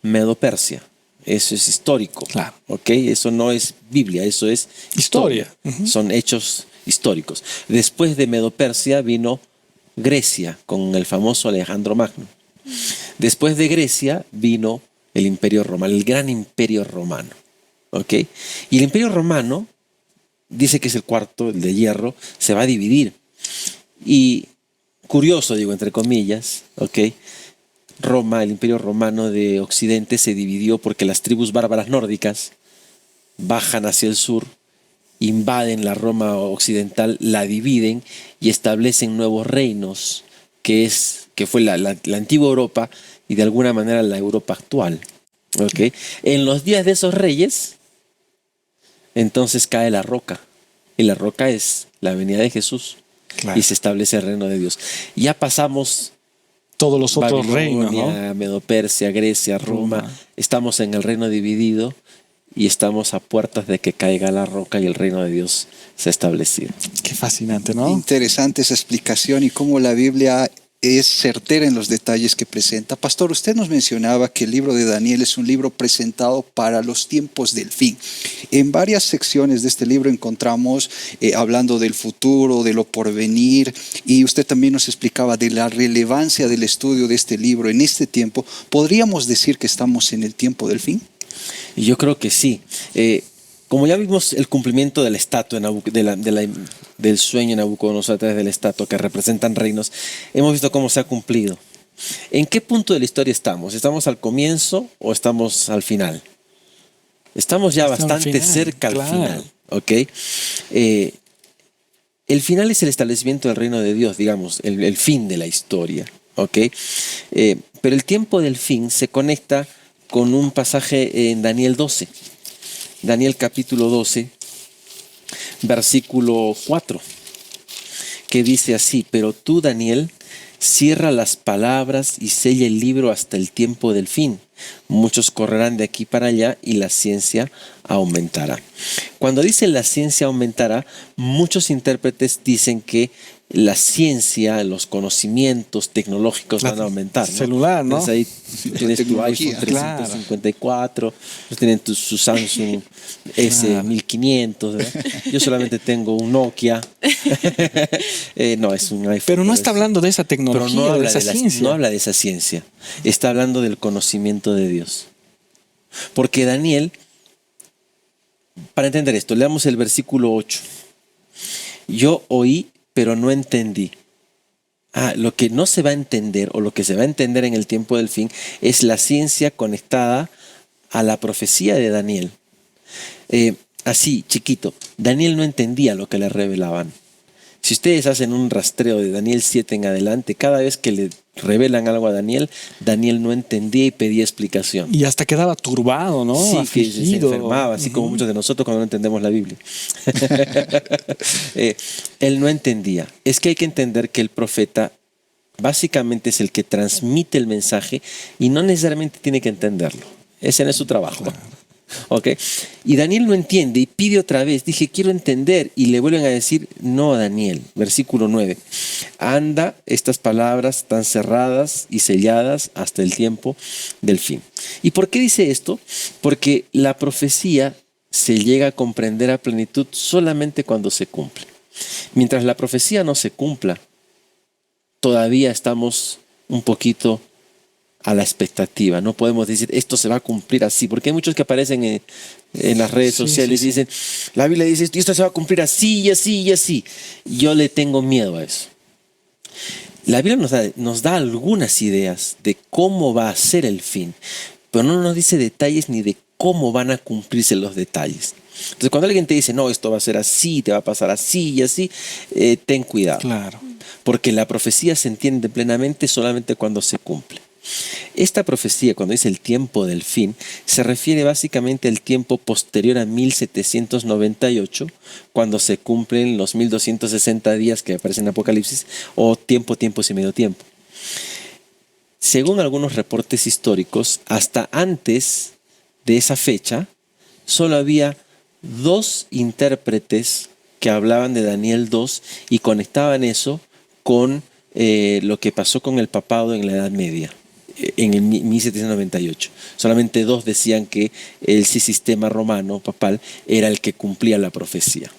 Medo-Persia. Eso es histórico. Claro. ¿Ok? Eso no es Biblia, eso es historia. Son hechos históricos. Después de Medo-Persia vino Grecia con el famoso Alejandro Magno. Después de Grecia vino el Imperio Romano, el gran Imperio Romano. ¿Ok? Y el Imperio Romano, dice que es el cuarto, el de hierro, se va a dividir. Y curioso, digo, entre comillas, ¿ok? Roma, el Imperio Romano de Occidente se dividió porque las tribus bárbaras nórdicas bajan hacia el sur, invaden la Roma occidental, la dividen y establecen nuevos reinos, que fue la antigua Europa y de alguna manera la Europa actual. ¿Okay? En los días de esos reyes, entonces cae la roca, y la roca es la venida de Jesús. Claro. Y se establece el reino de Dios. Ya pasamos todos los otros Babilonia, reinos, ¿no? Medo-Persia, Grecia, Roma. Estamos en el reino dividido y estamos a puertas de que caiga la roca y el reino de Dios se establecido. Qué fascinante, ¿no? Interesante esa explicación y cómo la Biblia es certera en los detalles que presenta. Pastor, usted nos mencionaba que el libro de Daniel es un libro presentado para los tiempos del fin. En varias secciones de este libro encontramos hablando del futuro, de lo porvenir, y usted también nos explicaba de la relevancia del estudio de este libro en este tiempo. ¿Podríamos decir que estamos en el tiempo del fin? Yo creo que sí. Como ya vimos el cumplimiento de la estatua del sueño en Nabucodonosor a través de la estatua que representan reinos, hemos visto cómo se ha cumplido. ¿En qué punto de la historia estamos? ¿Estamos al comienzo o estamos al final? Estamos ya bastante cerca al final. ¿Okay? El final es el establecimiento del reino de Dios, digamos, el fin de la historia. ¿Okay? Pero el tiempo del fin se conecta con un pasaje en Daniel 12. Daniel capítulo 12, versículo 4, que dice así: pero tú, Daniel, cierra las palabras y sella el libro hasta el tiempo del fin. Muchos correrán de aquí para allá y la ciencia aumentará. Cuando dice la ciencia aumentará, muchos intérpretes dicen que la ciencia, los conocimientos tecnológicos van a aumentar, ¿no? Celular, ¿no? Entonces ahí tienes tu iPhone 354, tienen su Samsung S1500, ¿verdad? Yo solamente tengo un Nokia. No, es un iPhone. Pero no está hablando de esa tecnología, no de esa ciencia. No habla de esa ciencia. Está hablando del conocimiento de Dios. Porque Daniel, para entender esto, leamos el versículo 8. Yo oí, pero no entendí. Lo que no se va a entender, o lo que se va a entender en el tiempo del fin, es la ciencia conectada a la profecía de Daniel. Así, chiquito, Daniel no entendía lo que le revelaban. Si ustedes hacen un rastreo de Daniel 7 en adelante, cada vez que le revelan algo a Daniel, Daniel no entendía y pedía explicación. Y hasta quedaba turbado, ¿no? Sí, que se Afligido. enfermaba, así como muchos de nosotros cuando no entendemos la Biblia. Él no entendía. Es que hay que entender que el profeta básicamente es el que transmite el mensaje y no necesariamente tiene que entenderlo. Ese no es su trabajo. ¿Ok? Y Daniel no entiende y pide otra vez. Dije, quiero entender. Y le vuelven a decir, no, Daniel. Versículo 9. Anda, estas palabras están cerradas y selladas hasta el tiempo del fin. ¿Y por qué dice esto? Porque la profecía se llega a comprender a plenitud solamente cuando se cumple. Mientras la profecía no se cumpla, todavía estamos un poquito a la expectativa. No podemos decir esto se va a cumplir así, porque hay muchos que aparecen en las redes sociales y dicen, la Biblia dice esto se va a cumplir así y así y así. Yo le tengo miedo a eso. La Biblia nos da algunas ideas de cómo va a ser el fin, pero no nos dice detalles ni de cómo van a cumplirse los detalles. Entonces cuando alguien te dice, no, esto va a ser así, te va a pasar así y así, ten cuidado. Claro. Porque la profecía se entiende plenamente solamente cuando se cumple. Esta profecía, cuando dice el tiempo del fin, se refiere básicamente al tiempo posterior a 1798, cuando se cumplen los 1260 días que aparecen en Apocalipsis, o tiempos y medio tiempo. Según algunos reportes históricos, hasta antes de esa fecha, solo había 2 intérpretes que hablaban de Daniel 2 y conectaban eso con lo que pasó con el papado en la Edad Media, en el 1798. Solamente 2 decían que el sistema romano papal era el que cumplía la profecía.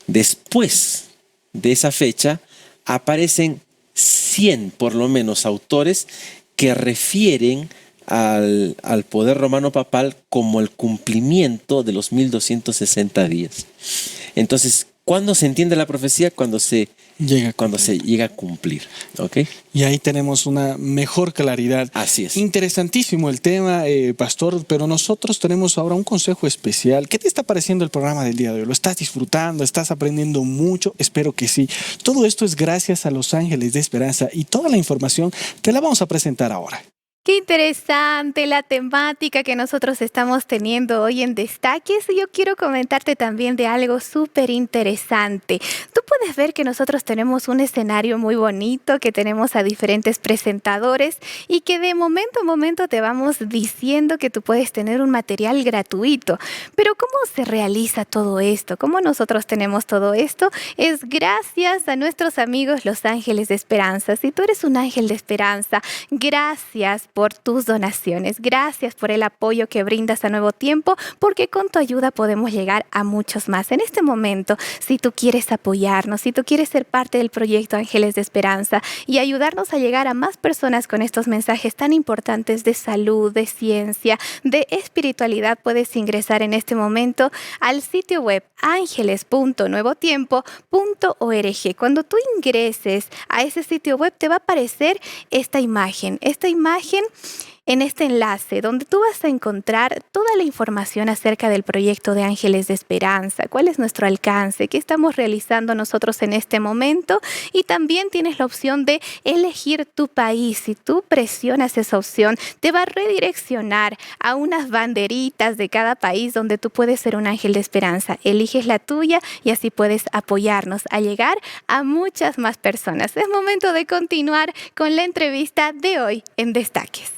Después de esa fecha aparecen 100 por lo menos autores que refieren al poder romano papal como el cumplimiento de los 1260 días. Entonces, ¿cuándo se entiende la profecía? Cuando se llega a cumplir. ¿Okay? Y ahí tenemos una mejor claridad. Así es. Interesantísimo el tema, pastor, pero nosotros tenemos ahora un consejo especial. ¿Qué te está pareciendo el programa del día de hoy? ¿Lo estás disfrutando? ¿Estás aprendiendo mucho? Espero que sí. Todo esto es gracias a Los Ángeles de Esperanza y toda la información te la vamos a presentar ahora. Qué interesante la temática que nosotros estamos teniendo hoy en Destaques. Y yo quiero comentarte también de algo súper interesante. Tú puedes ver que nosotros tenemos un escenario muy bonito, que tenemos a diferentes presentadores y que de momento a momento te vamos diciendo que tú puedes tener un material gratuito. Pero ¿cómo se realiza todo esto? ¿Cómo nosotros tenemos todo esto? Es gracias a nuestros amigos Los Ángeles de Esperanza. Si tú eres un ángel de esperanza, gracias por tus donaciones. Gracias por el apoyo que brindas a Nuevo Tiempo, porque con tu ayuda podemos llegar a muchos más. En este momento, si tú quieres apoyarnos, si tú quieres ser parte del proyecto Ángeles de Esperanza y ayudarnos a llegar a más personas con estos mensajes tan importantes de salud, de ciencia, de espiritualidad, puedes ingresar en este momento al sitio web angeles.nuevotiempo.org. Cuando tú ingreses a ese sitio web, te va a aparecer esta imagen en este enlace, donde tú vas a encontrar toda la información acerca del proyecto de Ángeles de Esperanza, cuál es nuestro alcance, qué estamos realizando nosotros en este momento, y también tienes la opción de elegir tu país. Si tú presionas esa opción, te va a redireccionar a unas banderitas de cada país donde tú puedes ser un ángel de esperanza. Eliges la tuya y así puedes apoyarnos a llegar a muchas más personas. Es momento de continuar con la entrevista de hoy en Destaques.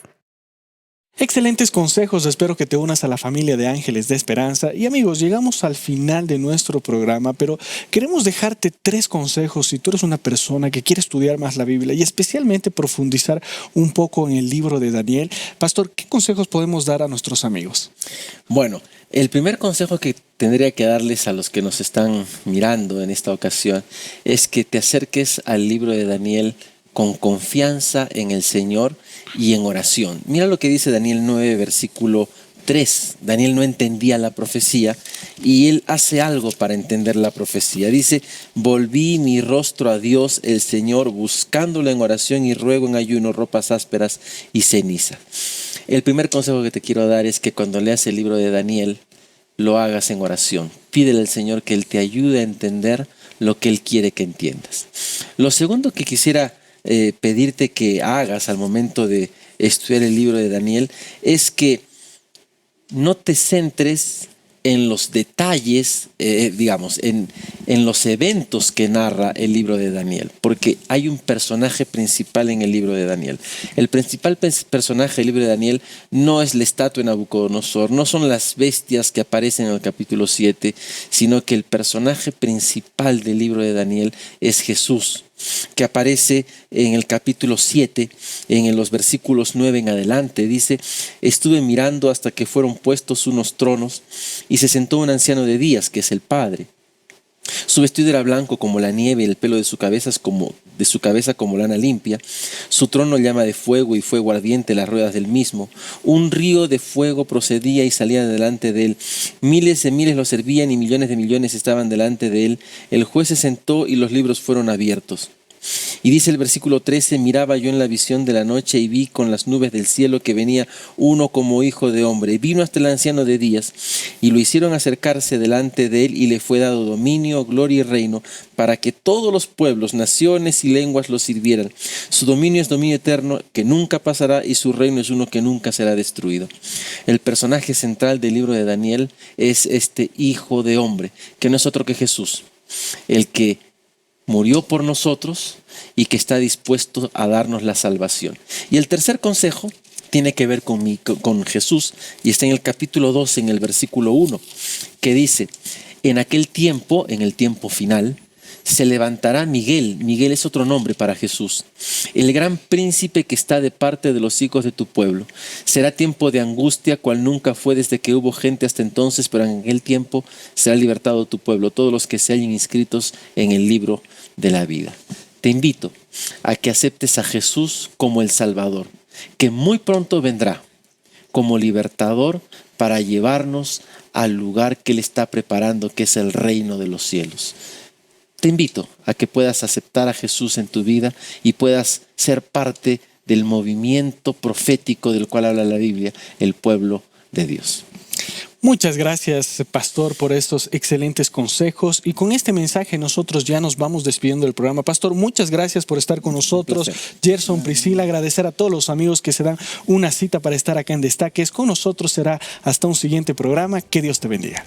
Excelentes consejos, espero que te unas a la familia de Ángeles de Esperanza. Y amigos, llegamos al final de nuestro programa, pero queremos dejarte 3 consejos si tú eres una persona que quiere estudiar más la Biblia y especialmente profundizar un poco en el libro de Daniel. Pastor, ¿qué consejos podemos dar a nuestros amigos? Bueno, el primer consejo que tendría que darles a los que nos están mirando en esta ocasión es que te acerques al libro de Daniel con confianza en el Señor y en oración. Mira lo que dice Daniel 9, versículo 3. Daniel no entendía la profecía y él hace algo para entender la profecía. Dice, volví mi rostro a Dios el Señor, buscándolo en oración y ruego en ayuno, ropas ásperas y ceniza. El primer consejo que te quiero dar es que cuando leas el libro de Daniel, lo hagas en oración. Pídele al Señor que Él te ayude a entender lo que Él quiere que entiendas. Lo segundo que quisiera pedirte que hagas al momento de estudiar el libro de Daniel es que no te centres en los detalles, en los eventos que narra el libro de Daniel, porque hay un personaje principal en el libro de Daniel. El principal personaje del libro de Daniel no es la estatua de Nabucodonosor, no son las bestias que aparecen en el capítulo 7, sino que el personaje principal del libro de Daniel es Jesús, que aparece en el capítulo 7, en los versículos 9 en adelante. Dice: estuve mirando hasta que fueron puestos unos tronos y se sentó un anciano de días, que es el Padre. Su vestido era blanco como la nieve y el pelo de su cabeza como lana limpia. Su trono llama de fuego y fuego ardiente las ruedas del mismo. Un río de fuego procedía y salía delante de él. Miles de miles lo servían y millones de millones estaban delante de él. El juez se sentó y los libros fueron abiertos. Y dice el versículo 13: miraba yo en la visión de la noche y vi con las nubes del cielo que venía uno como hijo de hombre. Vino hasta el anciano de días y lo hicieron acercarse delante de él y le fue dado dominio, gloria y reino para que todos los pueblos, naciones y lenguas lo sirvieran. Su dominio es dominio eterno que nunca pasará y su reino es uno que nunca será destruido. El personaje central del libro de Daniel es este hijo de hombre, que no es otro que Jesús, el que murió por nosotros y que está dispuesto a darnos la salvación. Y el tercer consejo tiene que ver con Jesús y está en el capítulo 12, en el versículo 1, que dice: en aquel tiempo, en el tiempo final, se levantará Miguel. Miguel es otro nombre para Jesús, el gran príncipe que está de parte de los hijos de tu pueblo. Será tiempo de angustia, cual nunca fue desde que hubo gente hasta entonces, pero en aquel tiempo será libertado tu pueblo, todos los que se hallen inscritos en el libro de la vida. Te invito a que aceptes a Jesús como el Salvador, que muy pronto vendrá como libertador para llevarnos al lugar que Él está preparando, que es el reino de los cielos. Te invito a que puedas aceptar a Jesús en tu vida y puedas ser parte del movimiento profético del cual habla la Biblia, el pueblo de Dios. Muchas gracias, pastor, por estos excelentes consejos. Y con este mensaje nosotros ya nos vamos despidiendo del programa. Pastor, muchas gracias por estar con nosotros. Gerson, Priscila, agradecer a todos los amigos que se dan una cita para estar acá en Destaques. Con nosotros será hasta un siguiente programa. Que Dios te bendiga.